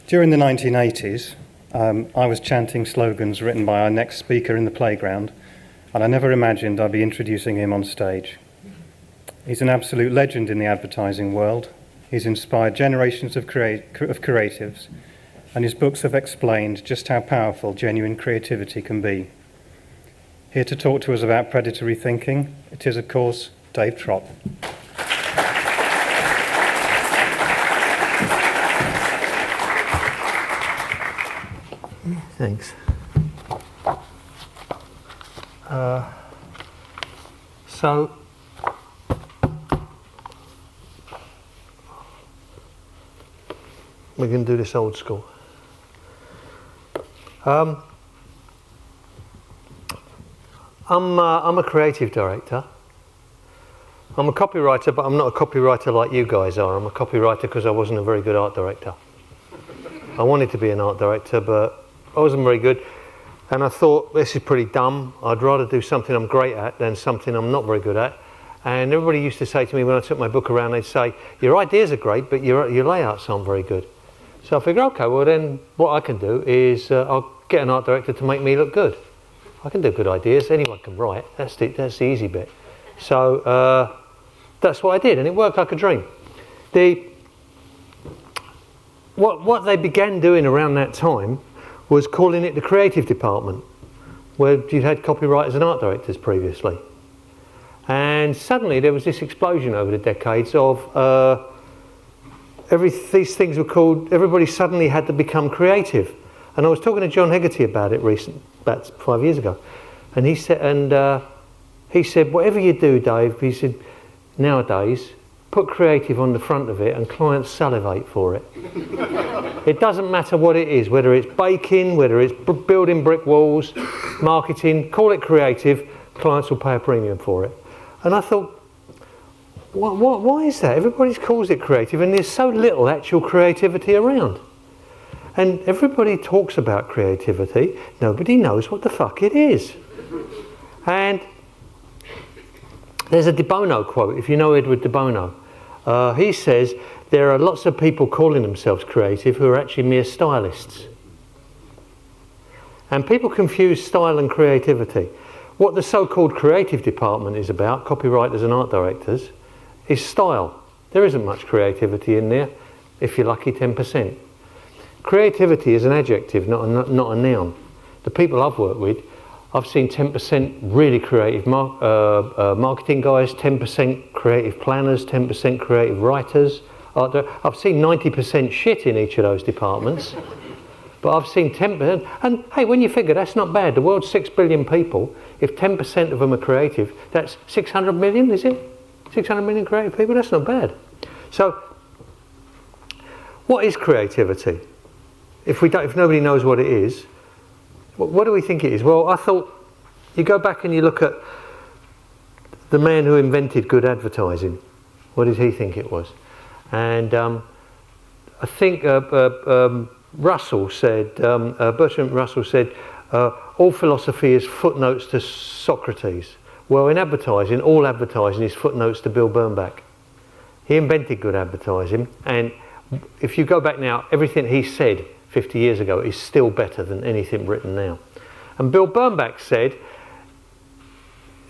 During the 1980s, I was chanting slogans written by our next speaker in the playground, and I never imagined I'd be introducing him on stage. He's an absolute legend in the advertising world. He's inspired generations of creatives, and his books have explained just how powerful genuine creativity can be. Here to talk to us about predatory thinking, it is, of course, Dave Trott. Thanks. So, we're going to do this old school. I'm a creative director. I'm a copywriter, but I'm not a copywriter like you guys are. I'm a copywriter because I wasn't a very good art director. I wanted to be an art director, but I wasn't very good. And I thought, this is pretty dumb. I'd rather do something I'm great at than something I'm not very good at. And everybody used to say to me when I took my book around, they'd say, your ideas are great, but your layouts aren't very good. So I figured, okay, well then what I can do is I'll get an art director to make me look good. I can do good ideas, anyone can write, that's the easy bit. So that's what I did, and it worked like a dream. What they began doing around that time was calling it the creative department, where you'd had copywriters and art directors previously. And suddenly there was this explosion over the decades of these things were called, everybody suddenly had to become creative. And I was talking to John Hegarty about it about 5 years ago. And he said, whatever you do, Dave, he said, nowadays, put creative on the front of it and clients salivate for it. It doesn't matter what it is, whether it's baking, whether it's building brick walls, marketing, call it creative, clients will pay a premium for it. And I thought, why is that? Everybody calls it creative and there's so little actual creativity around. And everybody talks about creativity, nobody knows what the fuck it is. And there's a De Bono quote, if you know Edward De Bono. He says, there are lots of people calling themselves creative who are actually mere stylists. And people confuse style and creativity. What the so-called creative department is about, copywriters and art directors, is style. There isn't much creativity in there, if you're lucky 10%. Creativity is an adjective, not a noun. The people I've worked with, I've seen 10% really creative marketing guys, 10% creative planners, 10% creative writers. I've seen 90% shit in each of those departments, but I've seen 10%. And hey, when you figure that's not bad, the world's 6 billion people, if 10% of them are creative, that's 600 million, is it? 600 million creative people, that's not bad. So, what is creativity? If nobody knows what it is, what do we think it is? Well, I thought you go back and you look at the man who invented good advertising. What did he think it was? And I think Russell said, Bertrand Russell said, all philosophy is footnotes to Socrates. Well, in advertising, all advertising is footnotes to Bill Bernbach. He invented good advertising, and if you go back now, everything he said 50 years ago is still better than anything written now. And Bill Bernbach said,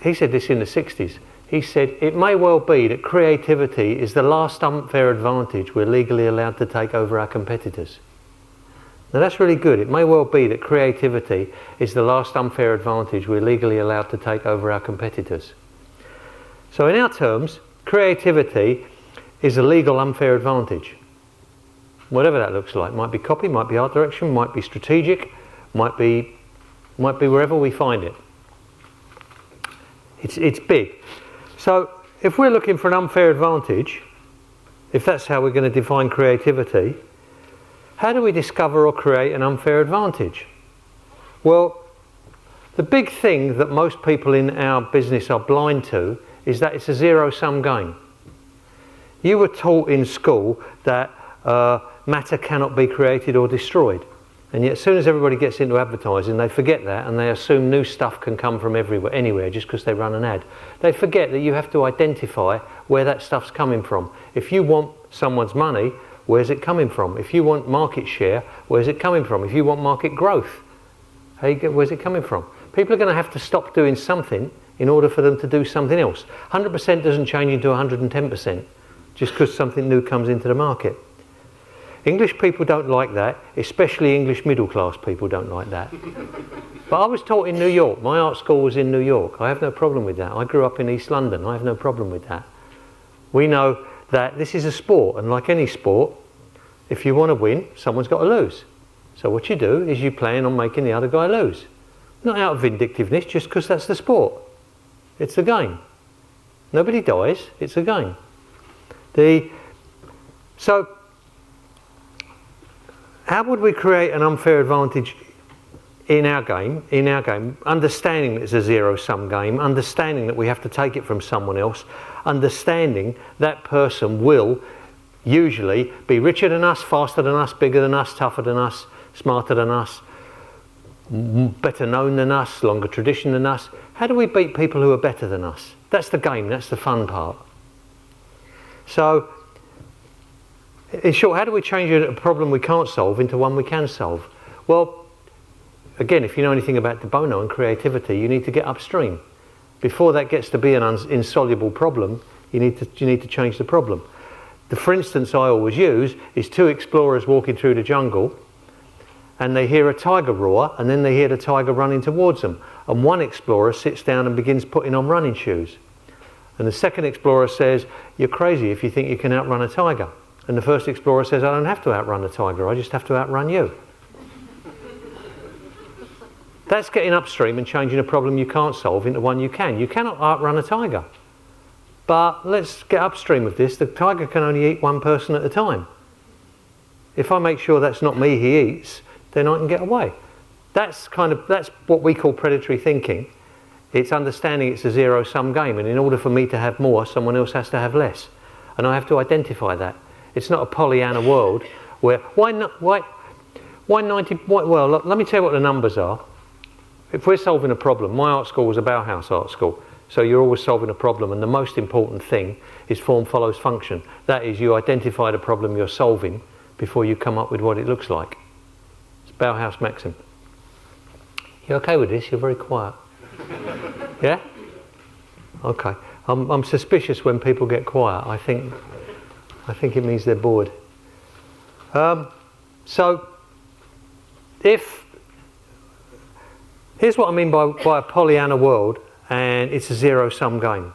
he said this in the 60s, he said, it may well be that creativity is the last unfair advantage we're legally allowed to take over our competitors. Now that's really good. It may well be that creativity is the last unfair advantage we're legally allowed to take over our competitors. So in our terms, creativity is a legal unfair advantage. Whatever that looks like. Might be copy, might be art direction, might be strategic, might be wherever we find it. It's big. So if we're looking for an unfair advantage, if that's how we're going to define creativity, how do we discover or create an unfair advantage? Well, the big thing that most people in our business are blind to is that it's a zero-sum game. You were taught in school that matter cannot be created or destroyed. And yet as soon as everybody gets into advertising, they forget that and they assume new stuff can come from anywhere just because they run an ad. They forget that you have to identify where that stuff's coming from. If you want someone's money, where's it coming from? If you want market share, where's it coming from? If you want market growth, where's it coming from? People are going to have to stop doing something in order for them to do something else. 100% doesn't change into 110% just because something new comes into the market. English people don't like that, especially English middle class people don't like that. But I was taught in New York. My art school was in New York. I have no problem with that. I grew up in East London. I have no problem with that. We know that this is a sport, and like any sport, if you want to win, someone's got to lose. So what you do is you plan on making the other guy lose. Not out of vindictiveness, just because that's the sport. It's a game. Nobody dies, it's a game. So, how would we create an unfair advantage in our game? Understanding it's a zero-sum game, understanding that we have to take it from someone else, understanding that person will usually be richer than us, faster than us, bigger than us, tougher than us, smarter than us, better known than us, longer tradition than us. How do we beat people who are better than us? That's the game, that's the fun part. So, in short, how do we change a problem we can't solve into one we can solve? Well, again, if you know anything about de bono and creativity, you need to get upstream. Before that gets to be an insoluble problem, you need to change the problem. For instance I always use is two explorers walking through the jungle, and they hear a tiger roar, and then they hear the tiger running towards them. And one explorer sits down and begins putting on running shoes. And the second explorer says, "You're crazy if you think you can outrun a tiger." And the first explorer says, "I don't have to outrun a tiger, I just have to outrun you." That's getting upstream and changing a problem you can't solve into one you can. You cannot outrun a tiger. But let's get upstream of this. The tiger can only eat one person at a time. If I make sure that's not me he eats, then I can get away. That's what we call predatory thinking. It's understanding it's a zero-sum game, and in order for me to have more, someone else has to have less. And I have to identify that. It's not a Pollyanna world where, why 90, well, let me tell you what the numbers are. If we're solving a problem, my art school was a Bauhaus art school, so you're always solving a problem, and the most important thing is form follows function. That is, you identify the problem you're solving before you come up with what it looks like. It's Bauhaus maxim. You okay with this? You're very quiet. Yeah? Okay. I'm suspicious when people get quiet. I think it means they're bored. So, here's what I mean by a Pollyanna world, and it's a zero-sum game.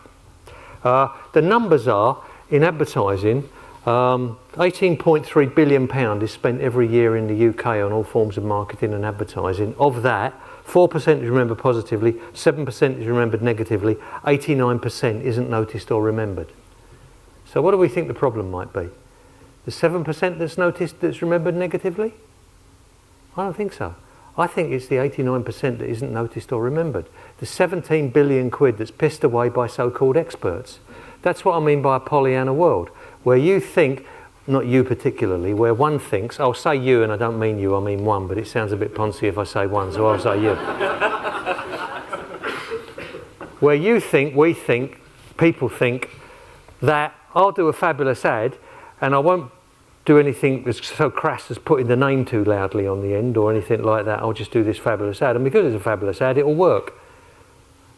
The numbers are, in advertising, £18.3 billion is spent every year in the UK on all forms of marketing and advertising. Of that, 4% is remembered positively, 7% is remembered negatively, 89% isn't noticed or remembered. So what do we think the problem might be? The 7% that's noticed that's remembered negatively? I don't think so. I think it's the 89% that isn't noticed or remembered. The 17 billion quid that's pissed away by so-called experts. That's what I mean by a Pollyanna world, where you think, not you particularly, where one thinks, I'll say you and I don't mean you, I mean one, but it sounds a bit poncy if I say one, so I'll say you. Where you think, we think, people think that I'll do a fabulous ad and I won't do anything that's so crass as putting the name too loudly on the end or anything like that. I'll just do this fabulous ad, and because it's a fabulous ad, it'll work.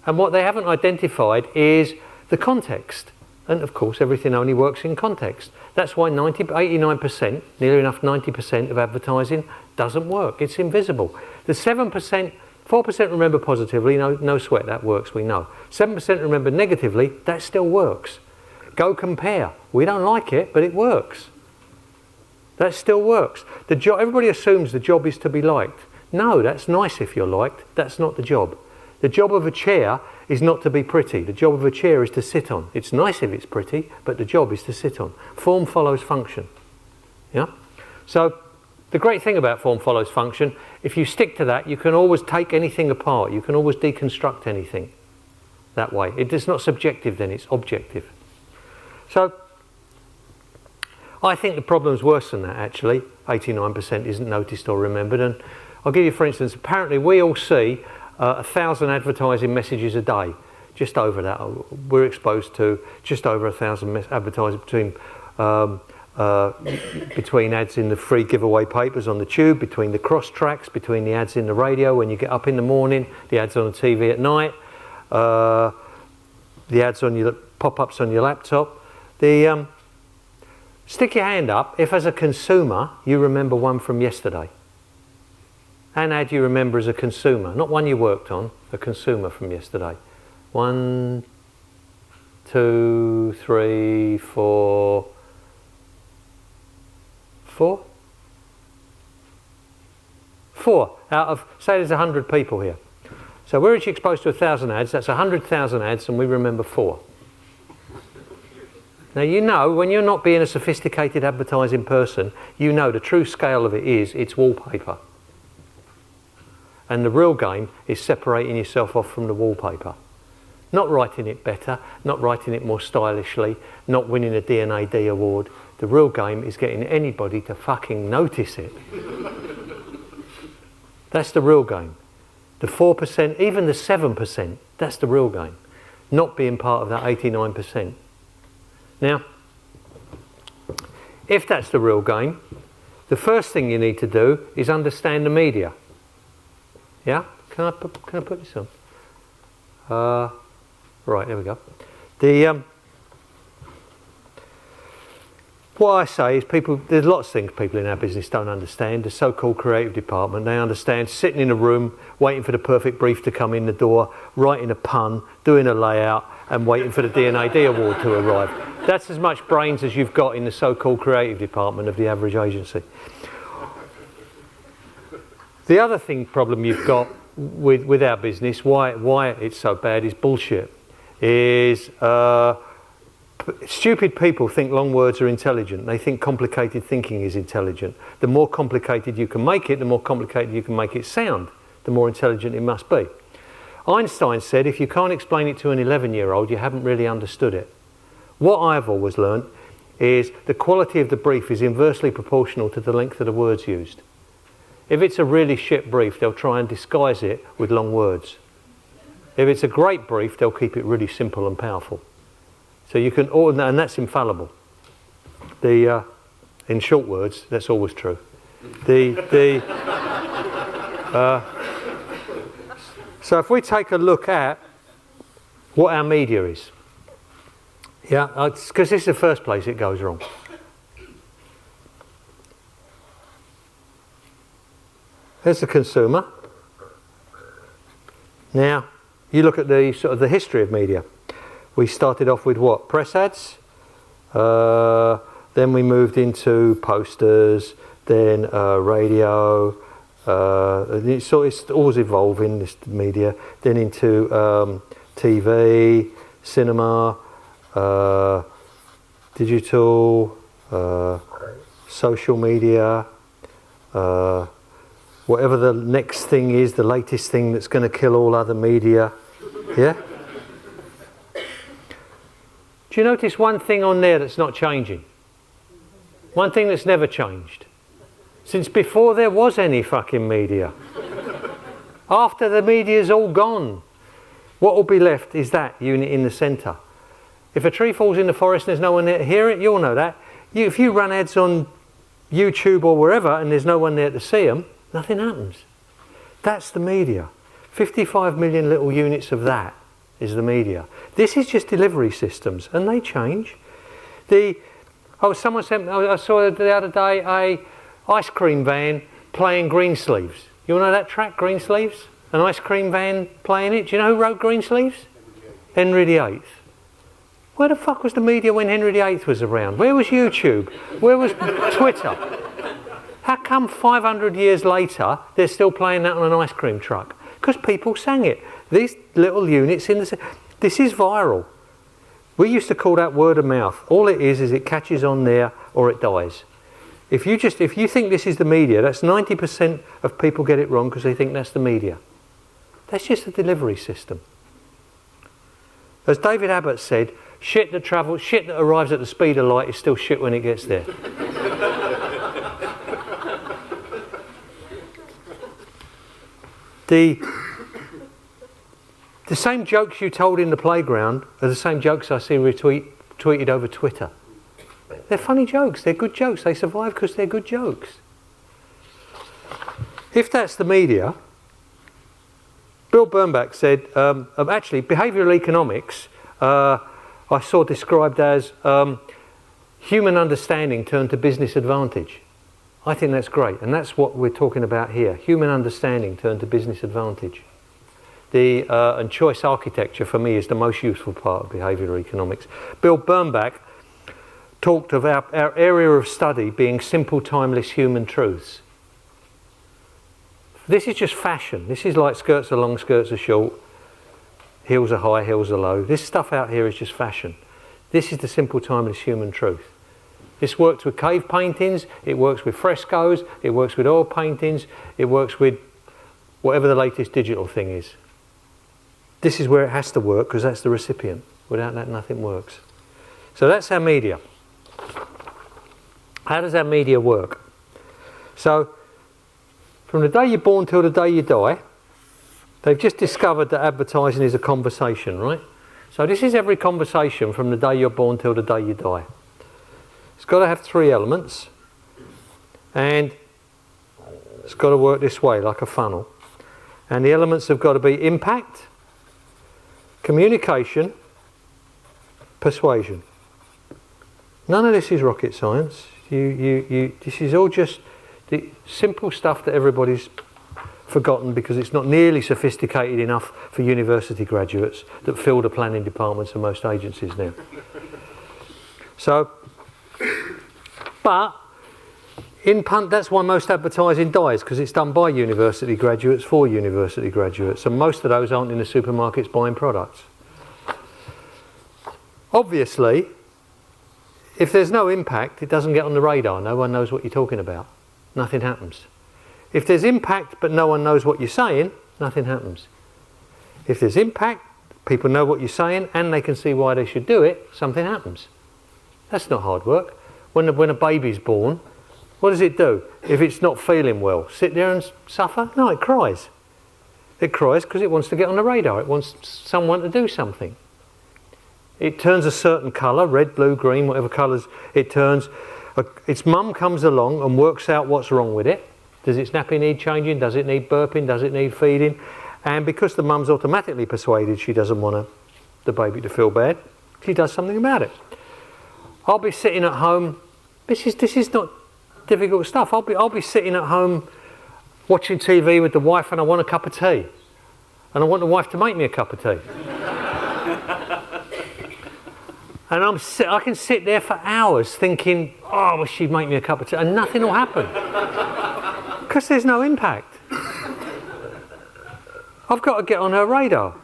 And what they haven't identified is the context. And of course, everything only works in context. That's why 89%, nearly enough 90% of advertising doesn't work. It's invisible. The 7%, 4% remember positively, no sweat, that works, we know. 7% remember negatively, that still works. Go compare. We don't like it, but it works. That still works. Everybody assumes the job is to be liked. No, that's nice if you're liked. That's not the job. The job of a chair is not to be pretty. The job of a chair is to sit on. It's nice if it's pretty, but the job is to sit on. Form follows function. Yeah? So the great thing about form follows function, if you stick to that, you can always take anything apart. You can always deconstruct anything that way. It is not subjective then, it's objective. So I think the problem's worse than that, actually. 89% isn't noticed or remembered. And I'll give you, for instance, apparently we all see 1,000 advertising messages a day. Just over that. We're exposed to just over 1,000 advertising between between ads in the free giveaway papers on the tube, between the cross tracks, between the ads in the radio when you get up in the morning, the ads on the TV at night, the ads on your pop-ups on your laptop. Stick your hand up if, as a consumer, you remember one from yesterday. An ad you remember as a consumer, not one you worked on, a consumer from yesterday. 1, 2, 3, 4. 4? 4 out of, say there's 100 people here. So we're each exposed to 1,000 ads, that's 100,000 ads, and we remember 4. Now you know, when you're not being a sophisticated advertising person, you know the true scale of it is, it's wallpaper. And the real game is separating yourself off from the wallpaper. Not writing it better, not writing it more stylishly, not winning a D&AD award. The real game is getting anybody to fucking notice it. That's the real game. The 4%, even the 7%, that's the real game. Not being part of that 89%. Now, if that's the real game, the first thing you need to do is understand the media. Yeah? Can I put this on? Right, there we go. What I say is there's lots of things people in our business don't understand. The so-called creative department, they understand sitting in a room, waiting for the perfect brief to come in the door, writing a pun, doing a layout, and waiting for the D&AD award to arrive. That's as much brains as you've got in the so-called creative department of the average agency. The other problem you've got with our business, why it's so bad, is bullshit. Stupid people think long words are intelligent. They think complicated thinking is intelligent. The more complicated you can make it, the more complicated you can make it sound, the more intelligent it must be. Einstein said, if you can't explain it to an 11-year-old, you haven't really understood it. What I've always learned is the quality of the brief is inversely proportional to the length of the words used. If it's a really shit brief, they'll try and disguise it with long words. If it's a great brief, they'll keep it really simple and powerful. So you can, and that's infallible. In short words, that's always true. So if we take a look at what our media is, yeah, because this is the first place it goes wrong. There's the consumer. Now, you look at the sort of the history of media. We started off with what? Press ads. Then we moved into posters. Then radio. It's always evolving, this media. Then into TV, cinema, digital, social media. Whatever the next thing is, the latest thing that's going to kill all other media. Yeah? Do you notice one thing on there that's not changing? One thing that's never changed. Since before there was any fucking media. After the media's all gone, what will be left is that unit in the centre. If a tree falls in the forest and there's no one there to hear it, you'll know that. If you run ads on YouTube or wherever and there's no one there to see them, nothing happens. That's the media. 55 million little units of that is the media. This is just delivery systems, and they change. Someone sent. I saw the other day a ice cream van playing Greensleeves. You all know that track, Greensleeves? An ice cream van playing it. Do you know who wrote Greensleeves? Henry VIII. Where the fuck was the media when Henry VIII was around? Where was YouTube? Where was Twitter? How come 500 years later they're still playing that on an ice cream truck? Because people sang it. These little units in the... This is viral. We used to call that word of mouth. All it is it catches on there or it dies. If you think this is the media, that's 90% of people get it wrong because they think that's the media. That's just a delivery system. As David Abbott said, shit that arrives at the speed of light is still shit when it gets there. The same jokes you told in the playground are the same jokes I see tweeted over Twitter. They're funny jokes, they're good jokes, they survive because they're good jokes. If that's the media, Bill Bernbach said, actually, behavioural economics, I saw described as human understanding turned to business advantage. I think that's great, and that's what we're talking about here. Human understanding turned to business advantage. And choice architecture, for me, is the most useful part of behavioural economics. Bill Bernbach talked of our area of study being simple, timeless human truths. This is just fashion. This is like skirts are long, skirts are short, heels are high, heels are low. This stuff out here is just fashion. This is the simple, timeless human truth. This works with cave paintings, it works with frescoes, it works with oil paintings, it works with whatever the latest digital thing is. This is where it has to work because that's the recipient. Without that, nothing works. So that's our media. How does our media work? So, from the day you're born till the day you die, they've just discovered that advertising is a conversation, right? So this is every conversation from the day you're born till the day you die. It's got to have 3 elements, and it's got to work this way, like a funnel. And the elements have got to be impact, communication, persuasion. None of this is rocket science. This is all just the simple stuff that everybody's forgotten because it's not nearly sophisticated enough for university graduates that fill the planning departments of most agencies now. So, but that's why most advertising dies, because it's done by university graduates for university graduates, and most of those aren't in the supermarkets buying products. Obviously, if there's no impact, it doesn't get on the radar. No one knows what you're talking about. Nothing happens. If there's impact but no one knows what you're saying, nothing happens. If there's impact, people know what you're saying and they can see why they should do it, something happens. That's not hard work. When a baby's born, what does it do? If it's not feeling well, sit there and suffer? No, it cries. It cries because it wants to get on the radar. It wants someone to do something. It turns a certain colour, red, blue, green, whatever colours it turns. Its mum comes along and works out what's wrong with it. Does its nappy need changing? Does it need burping? Does it need feeding? And because the mum's automatically persuaded she doesn't want the baby to feel bad, she does something about it. I'll be sitting at home. This is not difficult stuff. I'll be sitting at home watching TV with the wife, and I want a cup of tea, and I want the wife to make me a cup of tea. And I can sit there for hours thinking, oh, well, she'd make me a cup of tea, and nothing will happen. Because there's no impact. I've got to get on her radar.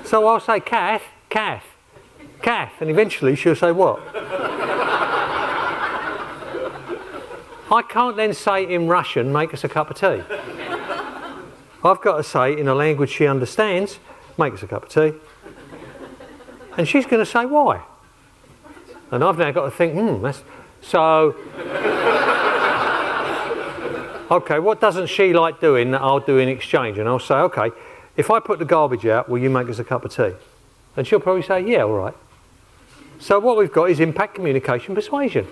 So I'll say, Kath, and eventually she'll say, what? I can't then say in Russian, make us a cup of tea. I've got to say in a language she understands, make us a cup of tea. And she's going to say, why? And I've now got to think, that's... So... okay, what doesn't she like doing that I'll do in exchange? And I'll say, okay, if I put the garbage out, will you make us a cup of tea? And she'll probably say, yeah, all right. So what we've got is impact, communication, persuasion.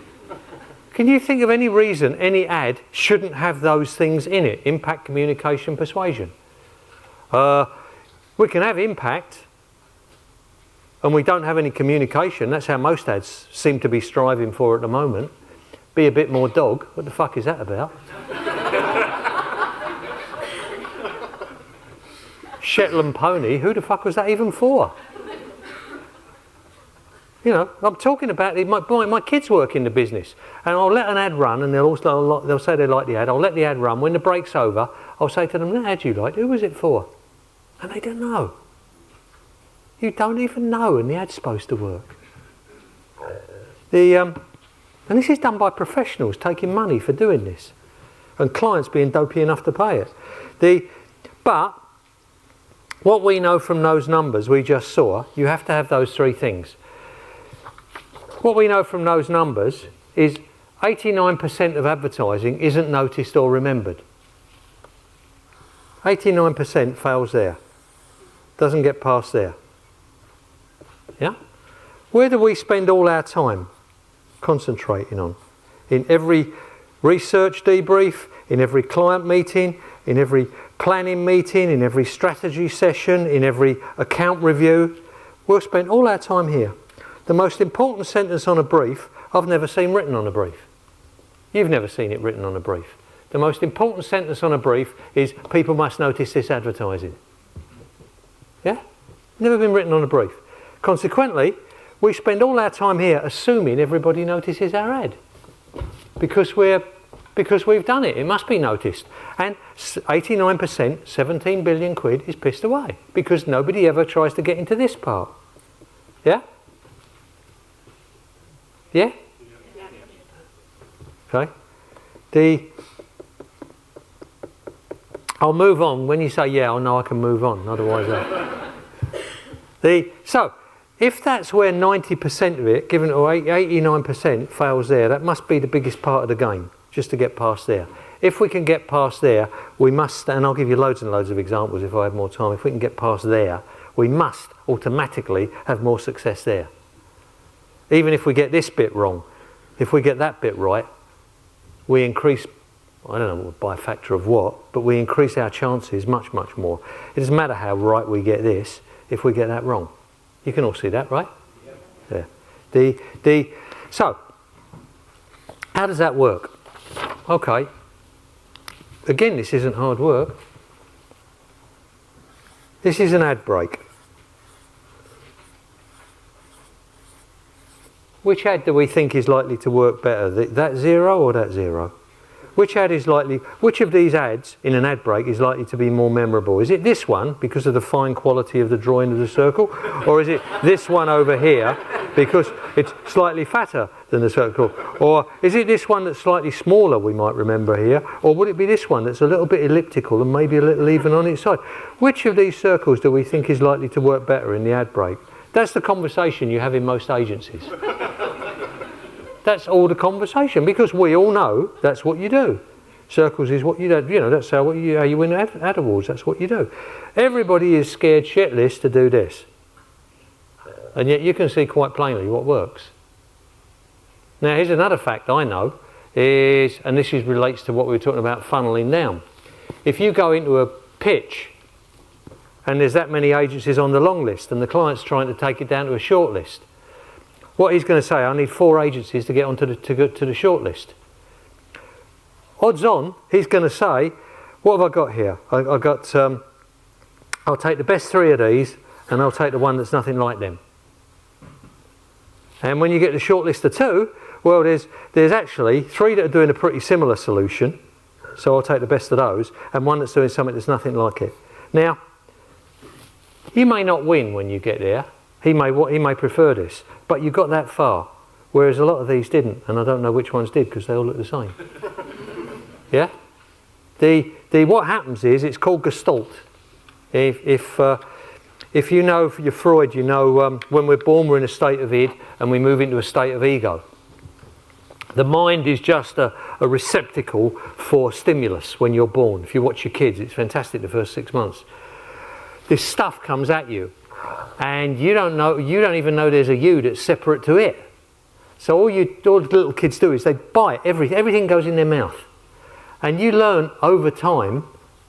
Can you think of any reason any ad shouldn't have those things in it? Impact, communication, persuasion. We can have impact and we don't have any communication. That's how most ads seem to be striving for at the moment. Be a bit more dog. What the fuck is that about? Shetland pony, who the fuck was that even for? You know, I'm talking about it. My kids work in the business, and I'll let an ad run, and they'll say they like the ad. I'll let the ad run. When the break's over, I'll say to them, "That ad you liked, who was it for?" And they don't know. You don't even know, and the ad's supposed to work. And this is done by professionals taking money for doing this, and clients being dopey enough to pay it. But what we know from those numbers we just saw, you have to have those 3 things. What we know from those numbers is 89% of advertising isn't noticed or remembered. 89% fails there. Doesn't get past there. Yeah? Where do we spend all our time? concentrating on. In every research debrief, in every client meeting, in every planning meeting, in every strategy session, in every account review, we'll spend all our time here. The most important sentence on a brief, I've never seen written on a brief. You've never seen it written on a brief. The most important sentence on a brief is, people must notice this advertising. Yeah? Never been written on a brief. Consequently, we spend all our time here assuming everybody notices our ad. Because we've done it. It must be noticed. And 89%, 17 billion quid, is pissed away. Because nobody ever tries to get into this part. Yeah? Yeah? Okay. I'll move on. When you say yeah, I know I can move on. Otherwise, so if that's where 90% of it, given to 89%, fails there, that must be the biggest part of the game, just to get past there. If we can get past there, we must, and I'll give you loads and loads of examples if I have more time. If we can get past there, we must automatically have more success there. Even if we get this bit wrong, if we get that bit right, we increase, I don't know by a factor of what, but we increase our chances much, much more. It doesn't matter how right we get this if we get that wrong. You can all see that, right? Yep. Yeah. So, how does that work? Okay. Again, this isn't hard work. This is an ad break. Which ad do we think is likely to work better? That zero or that zero? Which ad is likely, which of these ads in an ad break is likely to be more memorable? Is it this one because of the fine quality of the drawing of the circle? Or is it this one over here because it's slightly fatter than the circle? Or is it this one that's slightly smaller we might remember here? Or would it be this one that's a little bit elliptical and maybe a little even on its side? Which of these circles do we think is likely to work better in the ad break? That's the conversation you have in most agencies. That's all the conversation, because we all know that's what you do. Circles is what you do. You know, that's how you win ad awards. That's what you do. Everybody is scared shitless to do this. And yet you can see quite plainly what works. Now, here's another fact I know, and this relates to what we were talking about funneling down. If you go into a pitch and there's that many agencies on the long list and the client's trying to take it down to a short list, what he's going to say, I need 4 agencies to get onto the short list. Odds on, he's going to say, what have I got here? I've got, I'll take the best 3 of these and I'll take the one that's nothing like them. And when you get the short list of 2, well, there's actually 3 that are doing a pretty similar solution, so I'll take the best of those, and 1 that's doing something that's nothing like it. Now, you may not win when you get there. He may prefer this, but you got that far, whereas a lot of these didn't, and I don't know which ones did because they all look the same. Yeah. What happens is it's called Gestalt. If you know for your Freud, you know when we're born we're in a state of id and we move into a state of ego. The mind is just a receptacle for stimulus when you're born. If you watch your kids, it's fantastic the first 6 months. This stuff comes at you. And you don't even know there's a you that's separate to it. So all the little kids do is they bite everything goes in their mouth. And you learn over time,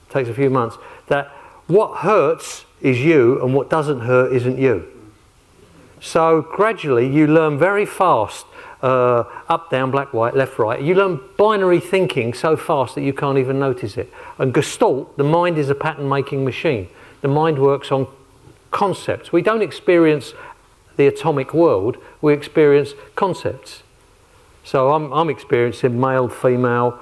takes a few months, that what hurts is you and what doesn't hurt isn't you. So gradually you learn very fast, up, down, black, white, left, right. You learn binary thinking so fast that you can't even notice it. And Gestalt, the mind is a pattern making machine. The mind works on concepts. We don't experience the atomic world, we experience concepts. So I'm experiencing male, female,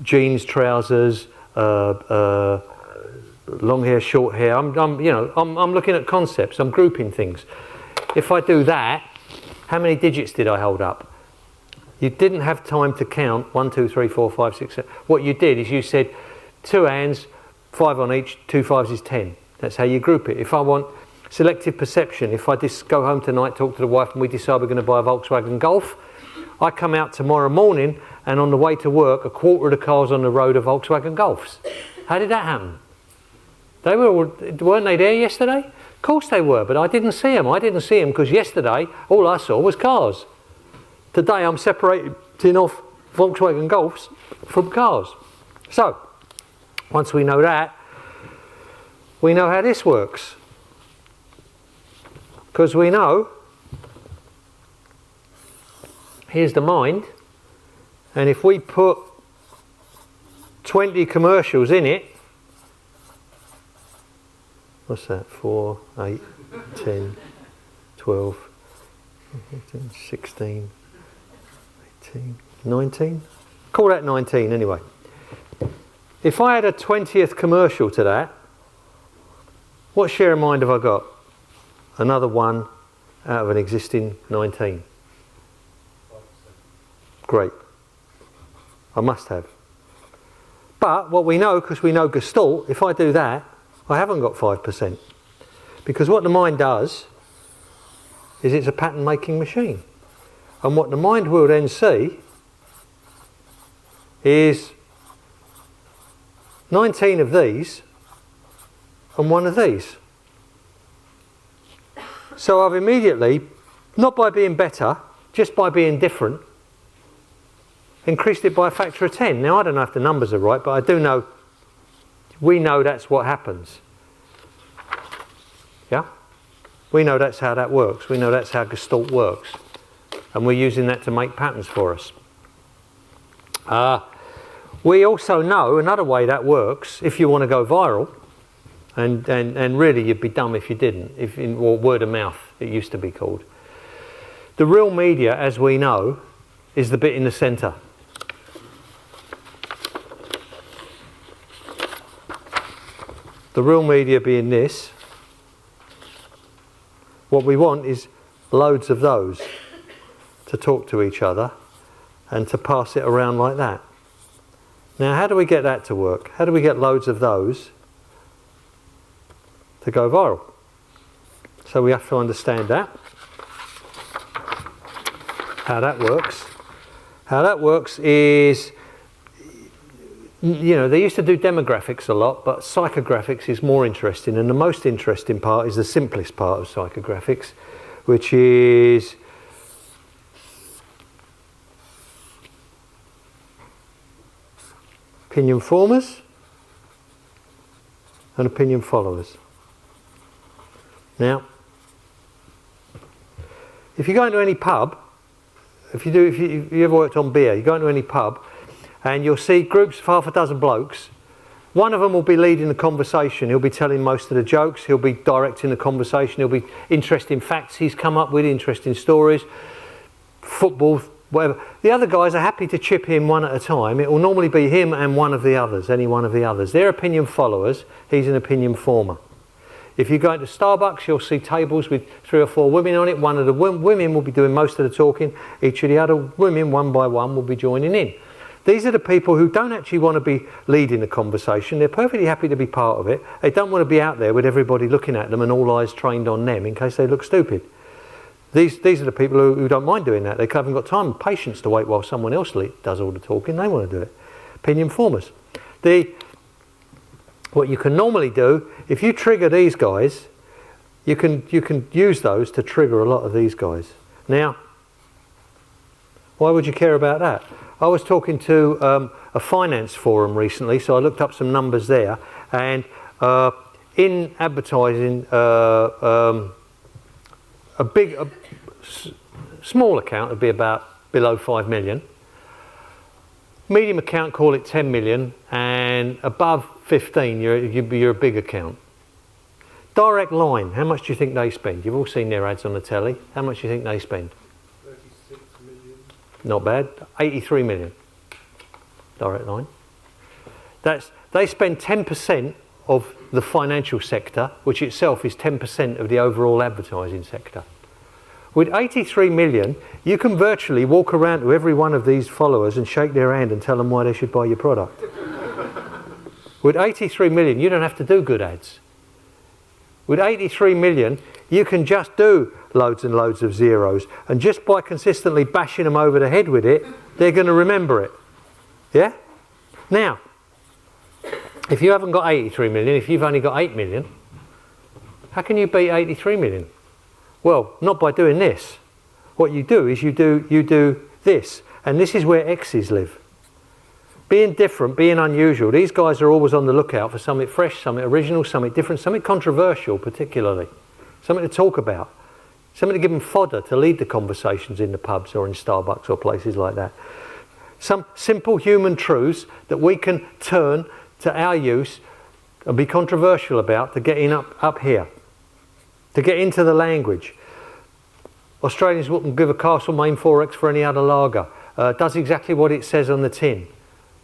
jeans, trousers, long hair, short hair. I'm looking at concepts. I'm grouping things. If I do that, how many digits did I hold up? You didn't have time to count 1, 2, 3, 4, 5, 6, 7. What you did is you said 2 hands, 5 on each, 2 5s is 10. That's how you group it. If I want selective perception, if I just go home tonight, talk to the wife and we decide we're going to buy a Volkswagen Golf, I come out tomorrow morning and on the way to work, 1/4 of the cars on the road are Volkswagen Golfs. How did that happen? Weren't they there yesterday? course they were, but I didn't see them. I didn't see them because yesterday all I saw was cars. Today I'm separating off Volkswagen Golfs from cars. So, once we know that, we know how this works. Because we know, here's the mind, and if we put 20 commercials in it, what's that, 4, 8, 10, 12, 15, 16, 18, 19? Call that 19 anyway. If I had a 20th commercial to that, what share of mind have I got? Another 1 out of an existing 19. 5%. Great. I must have. But what we know, because we know Gestalt, if I do that, I haven't got 5%. Because what the mind does is it's a pattern making machine. And what the mind will then see is 19 of these and 1 of these. So I've immediately, not by being better, just by being different, increased it by a factor of 10. Now I don't know if the numbers are right, but I do know, we know that's what happens. Yeah? We know that's how that works. We know that's how Gestalt works. And we're using that to make patterns for us. We also know another way that works, if you want to go viral, and really you'd be dumb if you didn't, or word of mouth, it used to be called. The real media, as we know, is the bit in the centre. The real media being this. What we want is loads of those to talk to each other and to pass it around like that. Now, how do we get that to work? How do we get loads of those to go viral? So we have to understand that. How that works. How that works is, you know, they used to do demographics a lot, but psychographics is more interesting, and the most interesting part is the simplest part of psychographics, which is opinion formers and opinion followers. Now, if you go into any pub, if you ever worked on beer, you go into any pub and you'll see groups of half a dozen blokes. One of them will be leading the conversation. He'll be telling most of the jokes. He'll be directing the conversation. He'll be interesting facts he's come up with, interesting stories, football, whatever. The other guys are happy to chip in one at a time. It will normally be him and one of the others, any one of the others. They're opinion followers. He's an opinion former. If you go into Starbucks, you'll see tables with 3 or 4 women on it. One of the women will be doing most of the talking. Each of the other women, one by one, will be joining in. These are the people who don't actually want to be leading the conversation. They're perfectly happy to be part of it. They don't want to be out there with everybody looking at them and all eyes trained on them in case they look stupid. These are the people who don't mind doing that. They haven't got time and patience to wait while someone else does all the talking. They want to do it. Opinion formers. What you can normally do, if you trigger these guys, you can use those to trigger a lot of these guys. Now, why would you care about that? I was talking to a finance forum recently, so I looked up some numbers there, and in advertising, a small account would be about below 5 million. Medium account, call it 10 million, and above 15, you're a big account. Direct line, how much do you think they spend? You've all seen their ads on the telly. How much do you think they spend? 36 million. Not bad. 83 million. Direct line. They spend 10% of the financial sector, which itself is 10% of the overall advertising sector. With 83 million, you can virtually walk around to every one of these followers and shake their hand and tell them why they should buy your product. With 83 million, you don't have to do good ads. With 83 million, you can just do loads and loads of zeros. And just by consistently bashing them over the head with it, they're going to remember it. Yeah? Now, if you haven't got 83 million, if you've only got 8 million, How can you beat 83 million? Well, not by doing this. What you do is you do this, and this is where X's live. Being different, being unusual. These guys are always on the lookout for something fresh, something original, something different, something controversial particularly, something to talk about, something to give them fodder to lead the conversations in the pubs or in Starbucks or places like that. Some simple human truths that we can turn to our use and be controversial about to get in up here, to get into the language. Australians wouldn't give a Castlemaine 4X for any other lager. Does exactly what it says on the tin.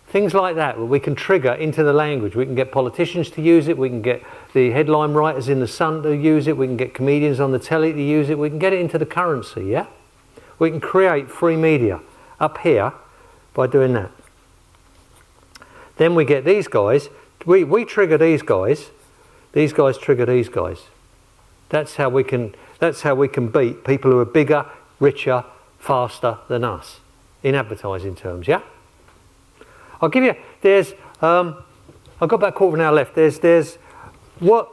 Things like that, where we can trigger into the language. We can get politicians to use it, we can get the headline writers in the Sun to use it, we can get comedians on the telly to use it, we can get it into the currency, yeah? We can create free media up here by doing that. Then we get these guys, we trigger these guys trigger these guys. That's how we can beat people who are bigger, richer, faster than us in advertising terms, yeah? I'll give you, I've got about a quarter of an hour left. There's what,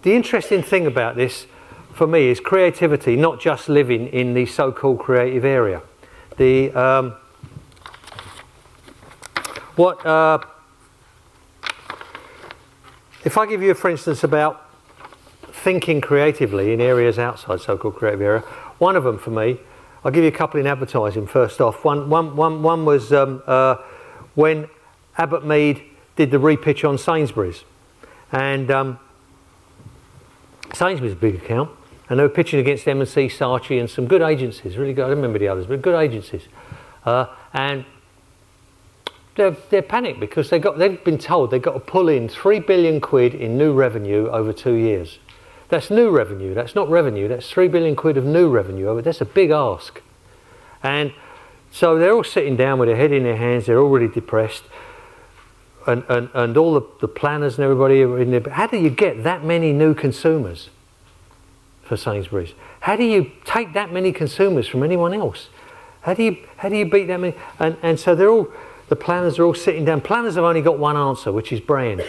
the interesting thing about this for me is creativity, not just living in the so-called creative area. If I give you, for instance, about thinking creatively in areas outside so-called creative area, one of them for me, I'll give you a couple in advertising first off. One was when Abbott Mead did the repitch on Sainsbury's, and Sainsbury's is a big account, and they were pitching against M&C, Saatchi, and some good agencies, really good. I don't remember the others, but good agencies, and they're panicked because they've been told they've got to pull in £3 billion in new revenue over 2 years. That's new revenue. That's not revenue. That's £3 billion of new revenue. That's a big ask, and so they're all sitting down with their head in their hands, they're already depressed, and all the planners and everybody are in there. But how do you get that many new consumers for Sainsbury's? How do you take that many consumers from anyone else? How do you beat that many? And so the planners are all sitting down. Planners have only got one answer, which is brand.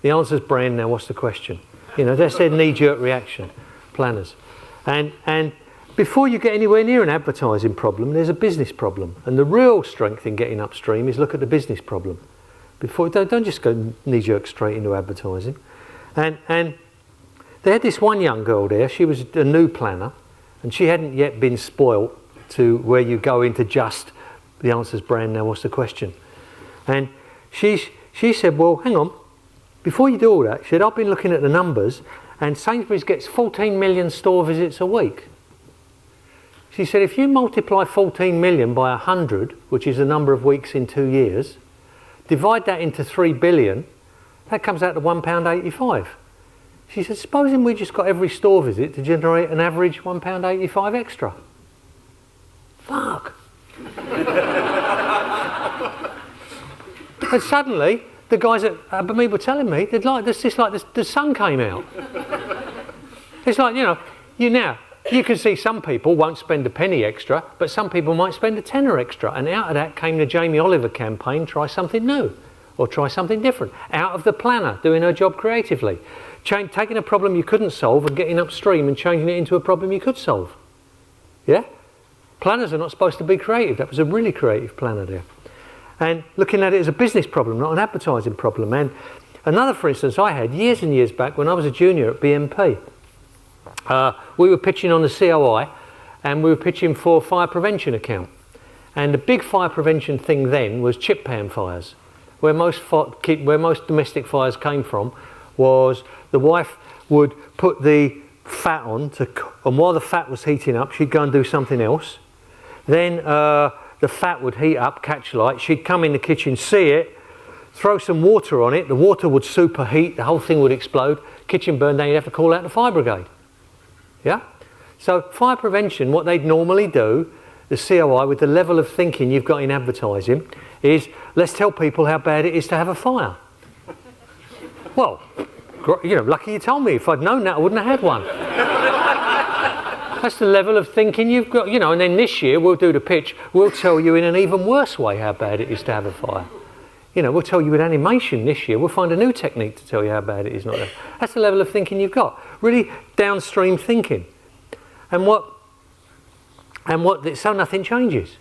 The answer is brand. Now what's the question? You know, that's their knee-jerk reaction, planners. And before you get anywhere near an advertising problem, there's a business problem. And the real strength in getting upstream is look at the business problem. Don't just go knee-jerk straight into advertising. And they had this one young girl there, she was a new planner, and she hadn't yet been spoilt to where you go into just the answer's brand, now what's the question? And she said, well, hang on, before you do all that, she said, I've been looking at the numbers, and Sainsbury's gets 14 million store visits a week. She said, if you multiply 14 million by 100, which is the number of weeks in 2 years, divide that into 3 billion, that comes out to £1.85. She said, supposing we just got every store visit to generate an average £1.85 extra. Fuck. And suddenly, the guys at Abbott were telling me, the sun came out. It's like, you can see some people won't spend a penny extra, but some people might spend a tenner extra. And out of that came the Jamie Oliver campaign, try something new, or try something different. Out of the planner, doing her job creatively. Taking a problem you couldn't solve and getting upstream and changing it into a problem you could solve. Yeah? Planners are not supposed to be creative. That was a really creative planner there. And looking at it as a business problem, not an advertising problem. And another, for instance, I had years and years back when I was a junior at BMP. We were pitching on the COI, and we were pitching for a fire prevention account. And the big fire prevention thing then was chip pan fires. Where most domestic fires came from was the wife would put the fat on, and while the fat was heating up, she'd go and do something else. Then the fat would heat up, catch light. She'd come in the kitchen, see it, throw some water on it. The water would superheat, the whole thing would explode. Kitchen burned down, you'd have to call out the fire brigade. Yeah? So fire prevention, what they'd normally do, the COI, with the level of thinking you've got in advertising, is let's tell people how bad it is to have a fire. Well, lucky you told me. If I'd known that, I wouldn't have had one. That's the level of thinking you've got, and then this year we'll do the pitch, we'll tell you in an even worse way how bad it is to have a fire. You know, we'll tell you with animation this year, we'll find a new technique to tell you how bad it is. Not that. That's the level of thinking you've got. Really downstream thinking. So nothing changes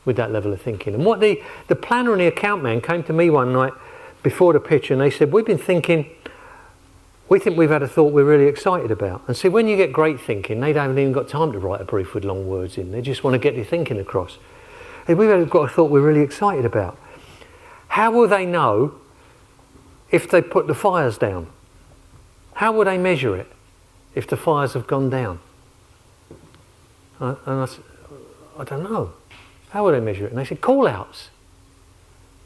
with that level of thinking. And what the planner and the account man came to me one night before the pitch, and they said, we think we've had a thought we're really excited about. And see, when you get great thinking, they haven't even got time to write a brief with long words in. They just want to get their thinking across. Hey, we've got a thought we're really excited about. How will they know if they put the fires down? How will they measure it if the fires have gone down? And I said, I don't know. How will they measure it? And they said, call-outs.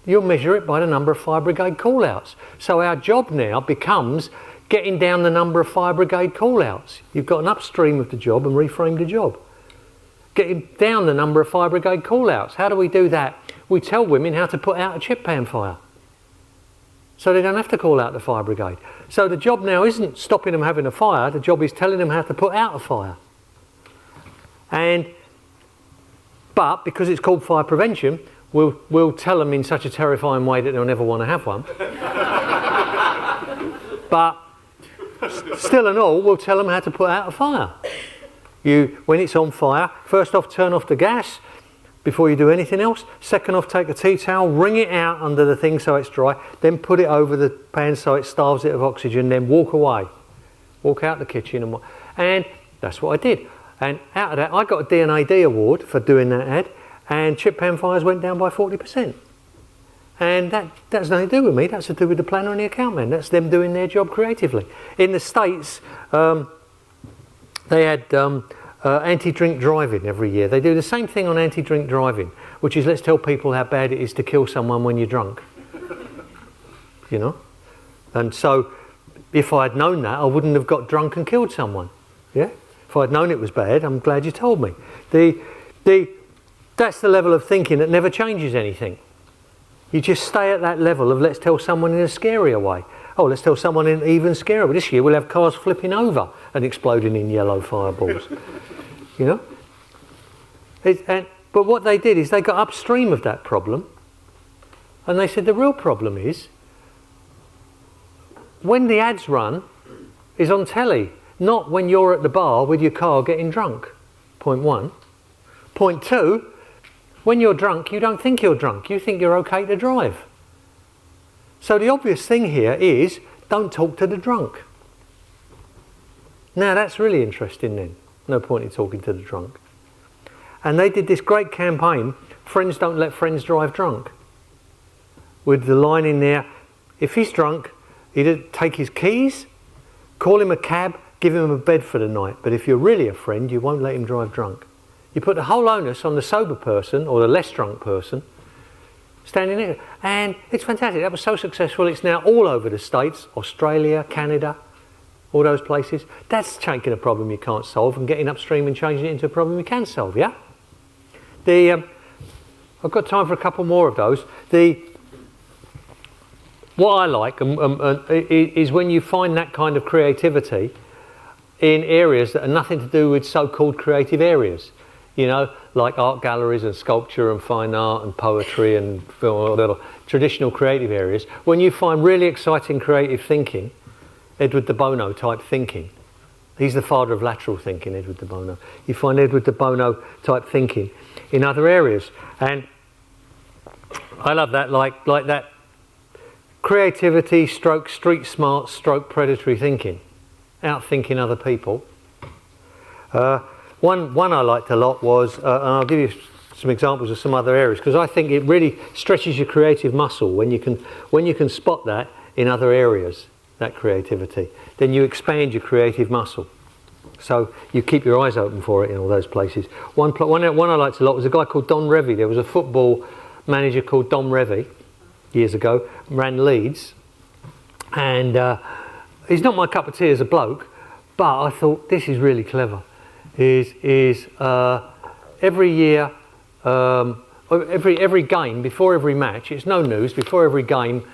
You'll measure it by the number of fire brigade call-outs. So our job now becomes getting down the number of fire brigade call-outs. You've got an upstream of the job and reframed the job. Getting down the number of fire brigade call-outs. How do we do that? We tell women how to put out a chip pan fire. So they don't have to call out the fire brigade. So the job now isn't stopping them having a fire, the job is telling them how to put out a fire. But because it's called fire prevention, we'll tell them in such a terrifying way that they'll never want to have one. But still and all, we'll tell them how to put out a fire. When it's on fire, first off, turn off the gas before you do anything else. Second off, take a tea towel, wring it out under the thing so it's dry, then put it over the pan so it starves it of oxygen, then walk away. Walk out the kitchen. And that's what I did. And out of that, I got a D&AD award for doing that ad, and chip pan fires went down by 40%. And that's nothing to do with me, that's to do with the planner and the account man. That's them doing their job creatively. In the States, they had anti-drink driving every year. They do the same thing on anti-drink driving, which is let's tell people how bad it is to kill someone when you're drunk. You know? And so, if I'd known that, I wouldn't have got drunk and killed someone. Yeah? If I'd known it was bad, I'm glad you told me. That's the level of thinking that never changes anything. You just stay at that level of let's tell someone in a scarier way. Oh, let's tell someone in an even scarier way. This year we'll have cars flipping over and exploding in yellow fireballs. You know? But what they did is they got upstream of that problem, and they said the real problem is when the ads run is on telly, not when you're at the bar with your car getting drunk. Point one. Point two, when you're drunk, you don't think you're drunk. You think you're okay to drive. So the obvious thing here is don't talk to the drunk. Now that's really interesting then. No point in talking to the drunk. And they did this great campaign, Friends Don't Let Friends Drive Drunk. With the line in there, if he's drunk, he'd take his keys, call him a cab, give him a bed for the night. But if you're really a friend, you won't let him drive drunk. You put the whole onus on the sober person or the less drunk person standing there. And it's fantastic. That was so successful. It's now all over the States, Australia, Canada, all those places. That's taking a problem you can't solve and getting upstream and changing it into a problem you can solve, yeah? I've got time for a couple more of those. What I like is when you find that kind of creativity in areas that are nothing to do with so-called creative areas. You know, like art galleries and sculpture and fine art and poetry and film, little traditional creative areas. When you find really exciting creative thinking, Edward de Bono type thinking. He's the father of lateral thinking, Edward de Bono. You find Edward de Bono type thinking in other areas. And I love that, like that creativity stroke street smart stroke predatory thinking. Outthinking other people. One I liked a lot was, and I'll give you some examples of some other areas, because I think it really stretches your creative muscle when you can spot that in other areas, that creativity. Then you expand your creative muscle. So you keep your eyes open for it in all those places. One I liked a lot was a guy called Don Revie. There was a football manager called Don Revie years ago, ran Leeds, and he's not my cup of tea as a bloke, but I thought this is really clever. Every year, every game, before every match, it's no news, before every game,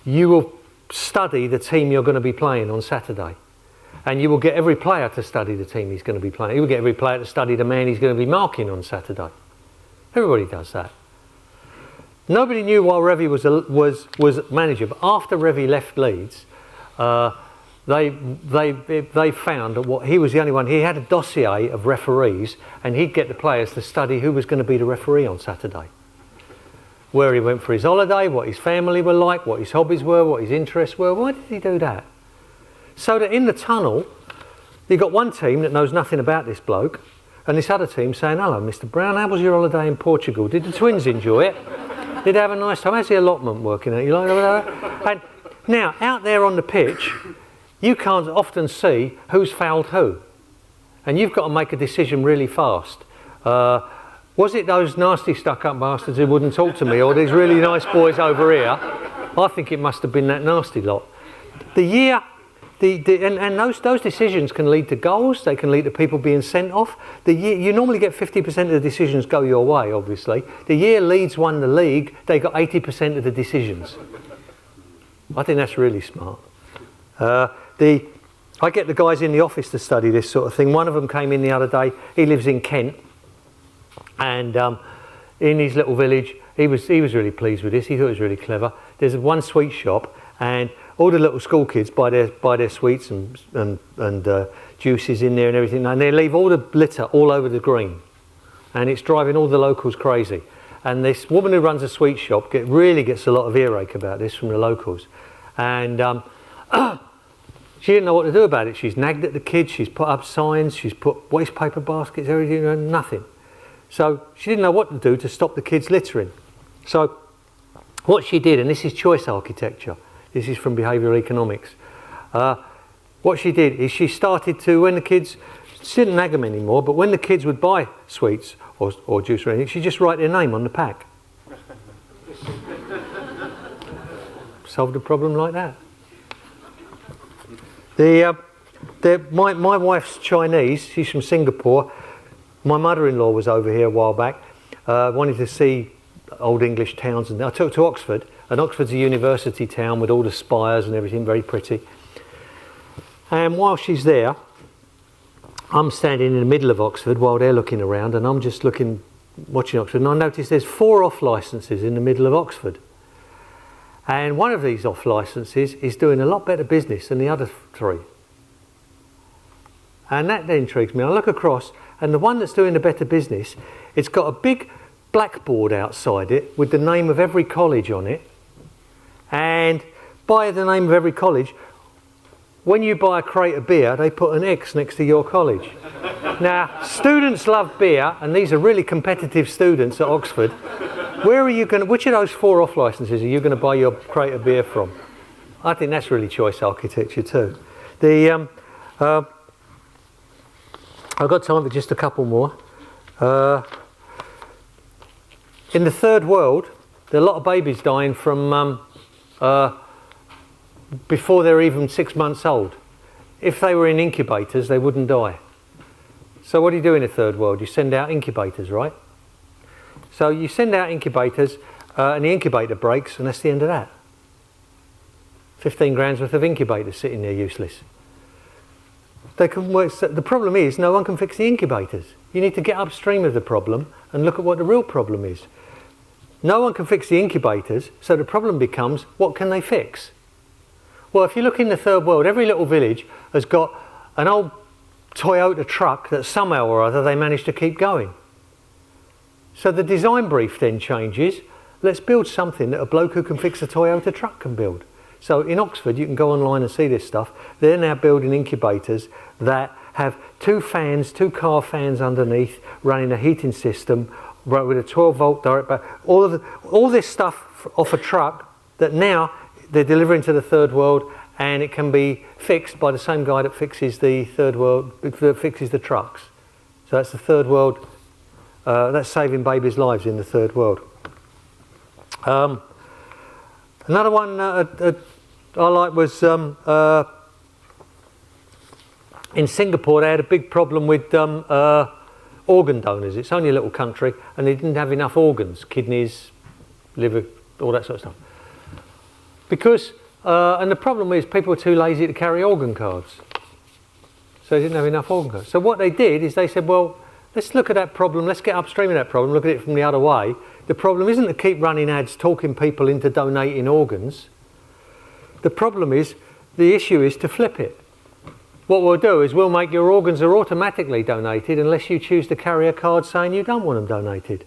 you will study the team you're going to be playing on Saturday. And you will get every player to study the team he's going to be playing. You will get every player to study the man he's going to be marking on Saturday. Everybody does that. Nobody knew while Revie was manager, but after Revie left Leeds, they found that he was the only one. He had a dossier of referees, and he'd get the players to study who was going to be the referee on Saturday, where he went for his holiday, what his family were like, what his hobbies were, what his interests were. Why did he do that? So that in the tunnel, you got one team that knows nothing about this bloke, and this other team saying, "Hello, Mr. Brown, how was your holiday in Portugal? Did the twins enjoy it? Did they have a nice time? How's the allotment working out? You like that?" And now, out there on the pitch, you can't often see who's fouled who. And you've got to make a decision really fast. Was it those nasty stuck-up bastards who wouldn't talk to me, or these really nice boys over here? I think it must have been that nasty lot. And those decisions can lead to goals, they can lead to people being sent off. You normally get 50% of the decisions go your way, obviously. The year Leeds won the league, they got 80% of the decisions. I think that's really smart. I get the guys in the office to study this sort of thing. One of them came in the other day. He lives in Kent, and in his little village, he was really pleased with this. He thought it was really clever. There's one sweet shop, and all the little school kids buy their sweets and juices in there and everything, and they leave all the litter all over the green, and it's driving all the locals crazy. And this woman who runs a sweet shop really gets a lot of earache about this from the locals, and she didn't know what to do about it. She's nagged at the kids, she's put up signs, she's put waste paper baskets, everything, nothing. So she didn't know what to do to stop the kids littering. So what she did, and this is choice architecture, this is from behavioural economics. What she did is she started to, when the kids, she didn't nag them anymore, but when the kids would buy sweets or juice or anything, she'd just write their name on the pack. Solved a problem like that. My wife's Chinese, she's from Singapore. My mother-in-law was over here a while back, wanted to see old English towns, and I took her to Oxford, and Oxford's a university town with all the spires and everything, very pretty. And while she's there, I'm standing in the middle of Oxford while they're looking around, and I'm just watching Oxford, and I notice there's 4 off licences in the middle of Oxford. And one of these off licences is doing a lot better business than the other 3. And that intrigues me. I look across, and the one that's doing the better business, it's got a big blackboard outside it with the name of every college on it. And by the name of every college, when you buy a crate of beer, they put an X next to your college. Now, students love beer, and these are really competitive students at Oxford. Which of those 4 off licences are you going to buy your crate of beer from? I think that's really choice architecture too. I've got time for just a couple more. In the third world, there are a lot of babies dying from before they're even 6 months old. If they were in incubators, they wouldn't die. So what do you do in the third world? You send out incubators, right? So you send out incubators, and the incubator breaks, and that's the end of that. 15 grand's worth of incubators sitting there useless. They can work. The problem is no one can fix the incubators. You need to get upstream of the problem and look at what the real problem is. No one can fix the incubators, so the problem becomes, what can they fix? Well, if you look in the third world, every little village has got an old Toyota truck that somehow or other they managed to keep going. So the design brief then changes. Let's build something that a bloke who can fix a Toyota truck can build. So in Oxford, you can go online and see this stuff. They're now building incubators that have 2 fans, 2 car fans underneath, running a heating system with a 12-volt direct back. All this stuff off a truck that now they're delivering to the third world, and it can be fixed by the same guy that fixes the third world, that fixes the trucks. So that's the third world. That's saving babies' lives in the third world. Another one I like was in Singapore. They had a big problem with organ donors. It's only a little country, and they didn't have enough organs, kidneys, liver, all that sort of stuff. Because, and the problem is people were too lazy to carry organ cards. So they didn't have enough organ cards. So what they did is they said, well, let's look at that problem, let's get upstream of that problem, look at it from the other way. The problem isn't to keep running ads talking people into donating organs. The problem is, the issue is to flip it. What we'll do is we'll make your organs are automatically donated unless you choose to carry a card saying you don't want them donated.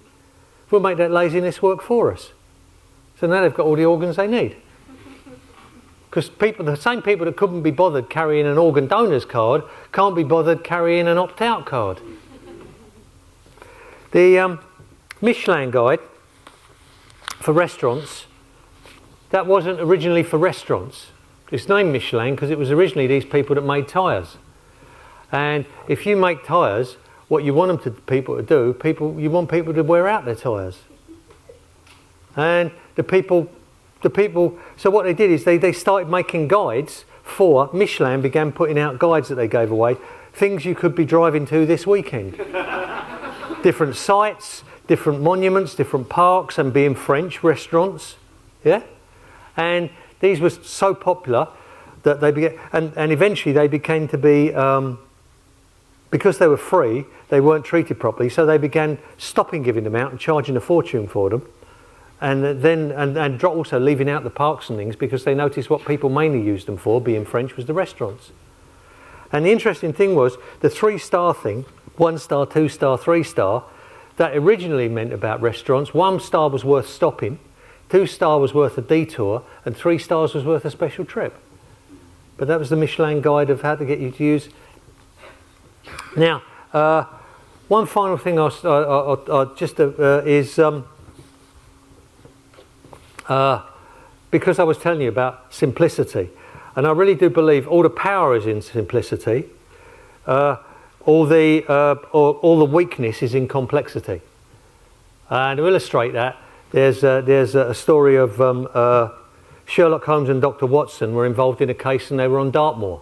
We'll make that laziness work for us. So now they've got all the organs they need. Because the same people that couldn't be bothered carrying an organ donor's card can't be bothered carrying an opt-out card. The Michelin guide for restaurants, that wasn't originally for restaurants. It's named Michelin because it was originally these people that made tyres. And if you make tyres, what you want people to do, you want people to wear out their tyres. And the people, so what they did is they started making guides for, Michelin began putting out guides that they gave away, things you could be driving to this weekend. Different sites, different monuments, different parks, and being French, restaurants, yeah? And these were so popular that they began, and eventually they became to be, because they were free, they weren't treated properly, so they began stopping giving them out and charging a fortune for them. And then, and also leaving out the parks and things because they noticed what people mainly used them for, being French, was the restaurants. And the interesting thing was the 3-star thing, 1-star, 2-star, 3-star, that originally meant about restaurants. 1 star was worth stopping, 2-star was worth a detour, and 3 stars was worth a special trip. But that was the Michelin guide of how to get you to use. Now, one final thing because I was telling you about simplicity, and I really do believe all the power is in simplicity, all the weakness is in complexity. And to illustrate that, there's a story of Sherlock Holmes and Dr. Watson were involved in a case, and they were on Dartmoor,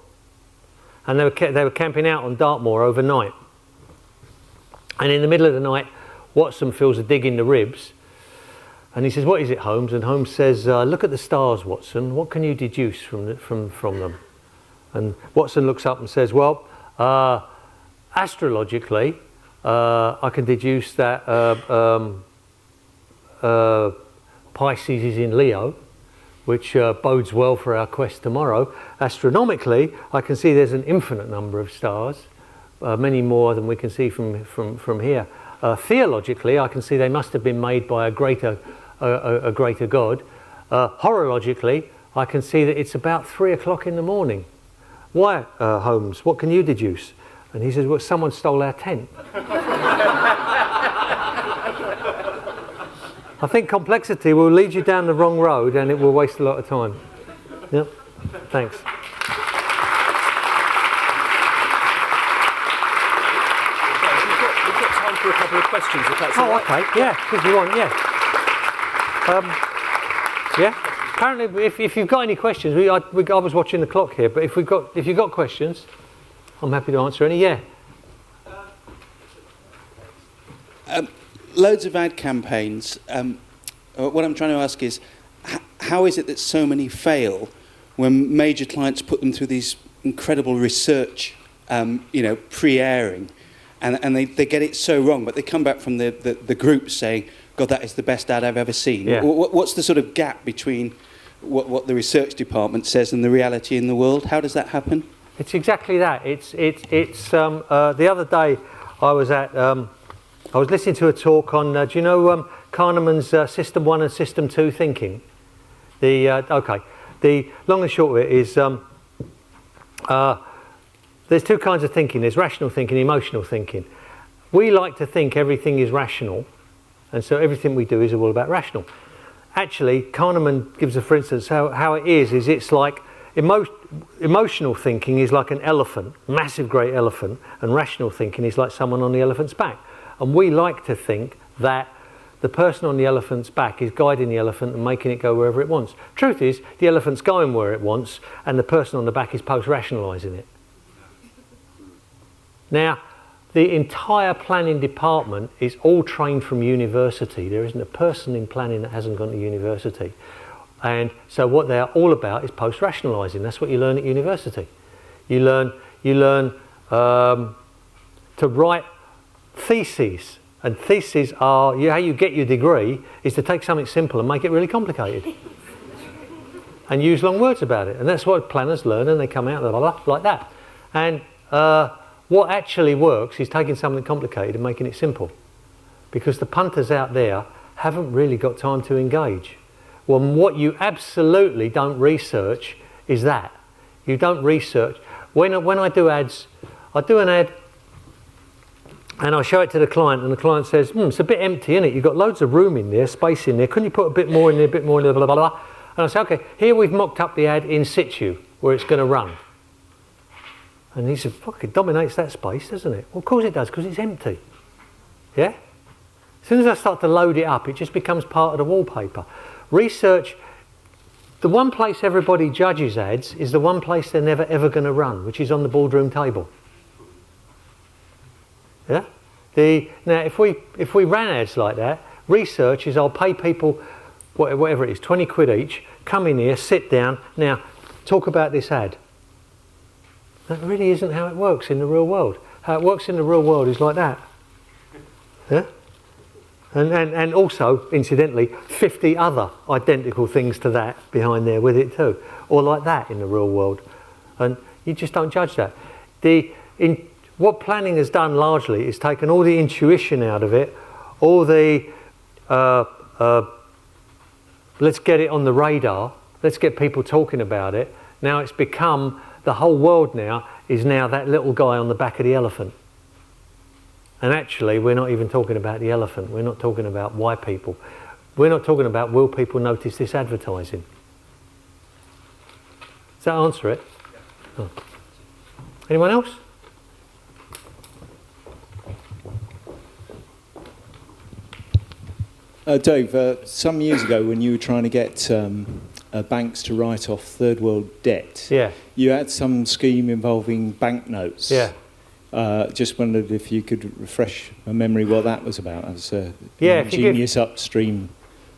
and they were camping out on Dartmoor overnight. And in the middle of the night, Watson feels a dig in the ribs. And he says, "What is it, Holmes?" And Holmes says, "Look at the stars, Watson. What can you deduce from them?" And Watson looks up and says, "Well, astrologically, I can deduce that Pisces is in Leo, which bodes well for our quest tomorrow. Astronomically, I can see there's an infinite number of stars, many more than we can see from here. Theologically, I can see they must have been made by a greater God. Horologically, I can see that it's about 3 o'clock in the morning. Why, Holmes? What can you deduce?" And he says, "Well, someone stole our tent." I think complexity will lead you down the wrong road, and it will waste a lot of time. Yep. Thanks. We've got time for a couple of questions, if that's all right. Okay. Yeah, if you want, yeah. Yeah. Apparently, if you've got any questions, I was watching the clock here, but if you've got questions, I'm happy to answer any. Yeah. Loads of ad campaigns. What I'm trying to ask is, how is it that so many fail when major clients put them through these incredible research, pre-airing, and they get it so wrong, but they come back from the group saying, "God, that is the best ad I've ever seen." Yeah. What's the sort of gap between what the research department says and the reality in the world? How does that happen? It's exactly that. It's the other day I was listening to a talk on. Do you know Kahneman's System 1 and System 2 thinking? The long and short of it is there's 2 kinds of thinking. There's rational thinking, emotional thinking. We like to think everything is rational, and so everything we do is all about rational. Actually, Kahneman gives for instance, how it is it's like emotional thinking is like an elephant, massive great elephant, and rational thinking is like someone on the elephant's back. And we like to think that the person on the elephant's back is guiding the elephant and making it go wherever it wants. Truth is, the elephant's going where it wants, and the person on the back is post-rationalising it. Now, the entire planning department is all trained from university. There isn't a person in planning that hasn't gone to university. And so what they're all about is post-rationalising. That's what you learn at university. You learn to write theses And theses are, how you get your degree is to take something simple and make it really complicated. And use long words about it. And that's what planners learn, and they come out like that. And what actually works is taking something complicated and making it simple. Because the punters out there haven't really got time to engage. Well, what you absolutely don't research is that. You don't research. When I do ads, I do an ad and I show it to the client, and the client says, it's a bit empty, isn't it? You've got loads of room in there, space in there. Couldn't you put a bit more in there, a bit more in there, blah, blah, blah. And I say, okay, here we've mocked up the ad in situ, where it's going to run. And he said, fuck, it dominates that space, doesn't it? Well, of course it does, because it's empty. Yeah? As soon as I start to load it up, it just becomes part of the wallpaper. Research, the one place everybody judges ads is the one place they're never ever going to run, which is on the boardroom table. Yeah? Now, if we ran ads like that, research is I'll pay people, whatever it is, 20 quid each, come in here, sit down, now talk about this ad. That really isn't how it works in the real world. How it works in the real world is like that. Yeah? And also, incidentally, 50 other identical things to that behind there with it too. Or like that in the real world. And you just don't judge that. What planning has done largely is taken all the intuition out of it, all the let's get it on the radar, let's get people talking about it. Now it's become, the whole world now is now that little guy on the back of the elephant. And actually, we're not even talking about the elephant. We're not talking about why people. We're not talking about will people notice this advertising. Does that answer it? Yeah. Oh. Anyone else? Dave, some years ago when you were trying to get banks to write off third world debt, yeah, you had some scheme involving banknotes. Yeah. Just wondered if you could refresh my memory what that was about. As a yeah, ingenious upstream.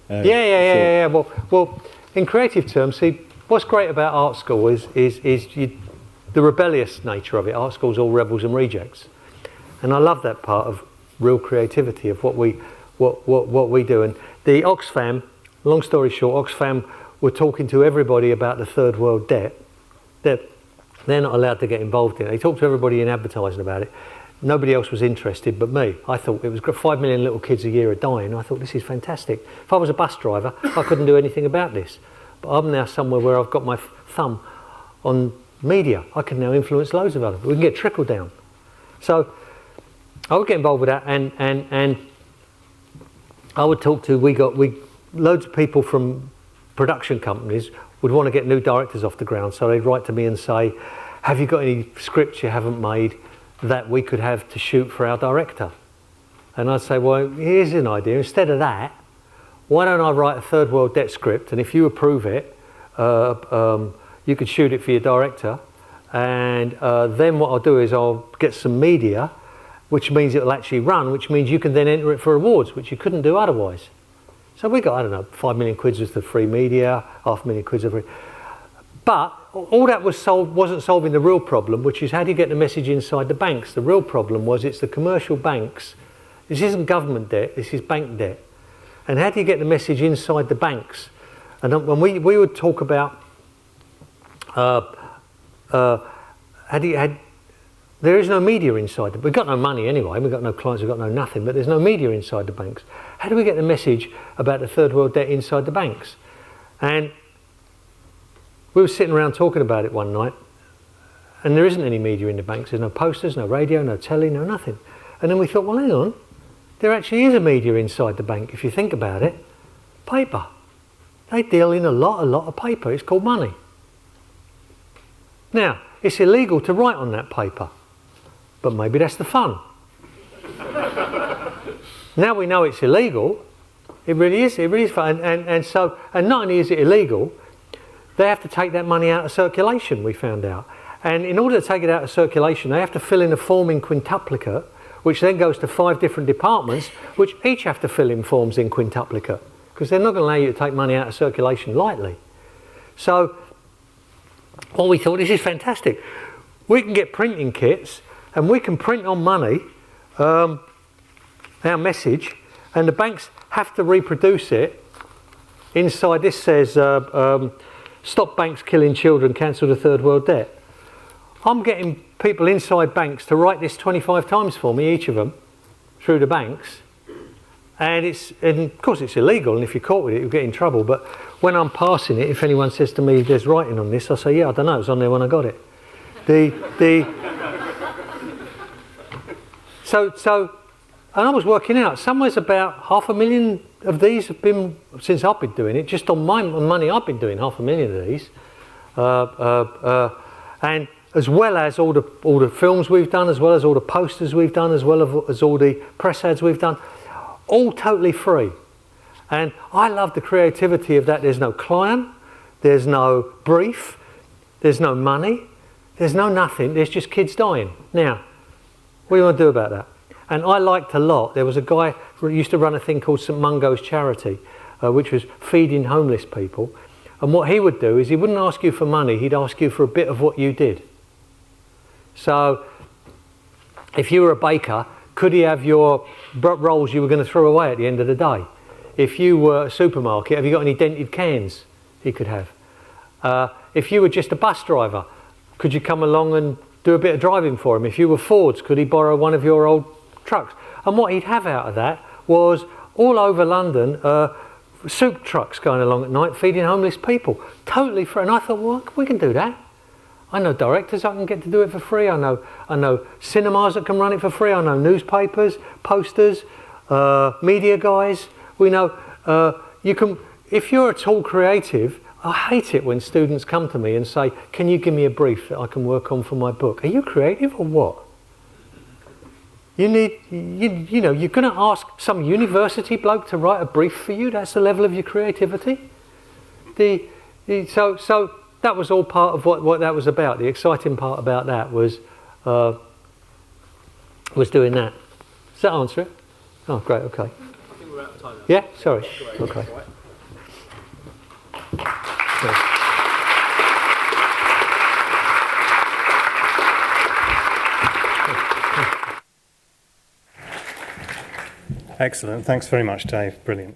Yeah. Well, in creative terms, see, what's great about art school is the rebellious nature of it. Art school's all rebels and rejects, and I love that part of real creativity of what we do. And the Oxfam, long story short, Oxfam were talking to everybody about the third world debt. They're not allowed to get involved in it. They talked to everybody in advertising about it. Nobody else was interested but me. I thought it was 5 million little kids a year are dying. I thought this is fantastic. If I was a bus driver, I couldn't do anything about this. But I'm now somewhere where I've got my thumb on media. I can now influence loads of others. We can get trickle down. So I would get involved with that, and I would talk to, loads of people from production companies would want to get new directors off the ground, so they'd write to me and say, have you got any scripts you haven't made that we could have to shoot for our director? And I'd say, well, here's an idea. Instead of that, why don't I write a third world debt script, and if you approve it, you could shoot it for your director, and then what I'll do is I'll get some media, which means it'll actually run, which means you can then enter it for awards, which you couldn't do otherwise. So we got, I don't know, 5 million quid worth of free media, 500,000 quid of free. But all that wasn't solving the real problem, which is how do you get the message inside the banks? The real problem was it's the commercial banks. This isn't government debt, this is bank debt. And how do you get the message inside the banks? And when we would talk about there is no media inside them. We've got no money anyway, we've got no clients, we've got no nothing, but there's no media inside the banks. How do we get the message about the third world debt inside the banks? And we were sitting around talking about it one night, and there isn't any media in the banks. There's no posters, no radio, no telly, no nothing. And then we thought, well, hang on, there actually is a media inside the bank, if you think about it. Paper. They deal in a lot of paper. It's called money. Now, it's illegal to write on that paper. But maybe that's the fun. Now we know it's illegal. It really is fun. And not only is it illegal, they have to take that money out of circulation, we found out. And in order to take it out of circulation, they have to fill in a form in quintuplicate, which then goes to 5 different departments, which each have to fill in forms in quintuplicate, because they're not going to allow you to take money out of circulation lightly. So, well, we thought, this is fantastic. We can get printing kits, and we can print on money our message, and the banks have to reproduce it. Inside this says, stop banks killing children, cancel the third world debt. I'm getting people inside banks to write this 25 times for me, each of them, through the banks. And of course it's illegal, and if you're caught with it, you'll get in trouble. But when I'm passing it, if anyone says to me, there's writing on this, I say, yeah, I don't know, it was on there when I got it. So, and I was working out, somewhere's about 500,000 of these have been, since I've been doing it, just on my money I've been doing 500,000 of these. And as well as all the films we've done, as well as all the posters we've done, as well as all the press ads we've done, all totally free. And I love the creativity of that. There's no client, there's no brief, there's no money, there's no nothing, there's just kids dying. Now, what do you want to do about that? And I liked a lot, there was a guy who used to run a thing called St Mungo's Charity, which was feeding homeless people. And what he would do is he wouldn't ask you for money, he'd ask you for a bit of what you did. So, if you were a baker, could he have your rolls you were going to throw away at the end of the day? If you were a supermarket, have you got any dented cans he could have? If you were just a bus driver, could you come along and do a bit of driving for him? If you were Ford's, could he borrow one of your old trucks? And what he'd have out of that was all over London, soup trucks going along at night feeding homeless people, totally free. And I thought, well, we can do that. I know directors I can get to do it for free. I know cinemas that can run it for free. I know newspapers, posters, media guys. We know you can. If you're at all creative, I hate it when students come to me and say, "Can you give me a brief that I can work on for my book?" Are you creative or what? You need, you know, you're going to ask some university bloke to write a brief for you. That's the level of your creativity. So that was all part of what that was about. The exciting part about that was doing that. Does that answer it? Oh, great. Okay. I think we're out of time now. Yeah. Sorry. Great. Okay. All right. Excellent. Thanks very much, Dave. Brilliant.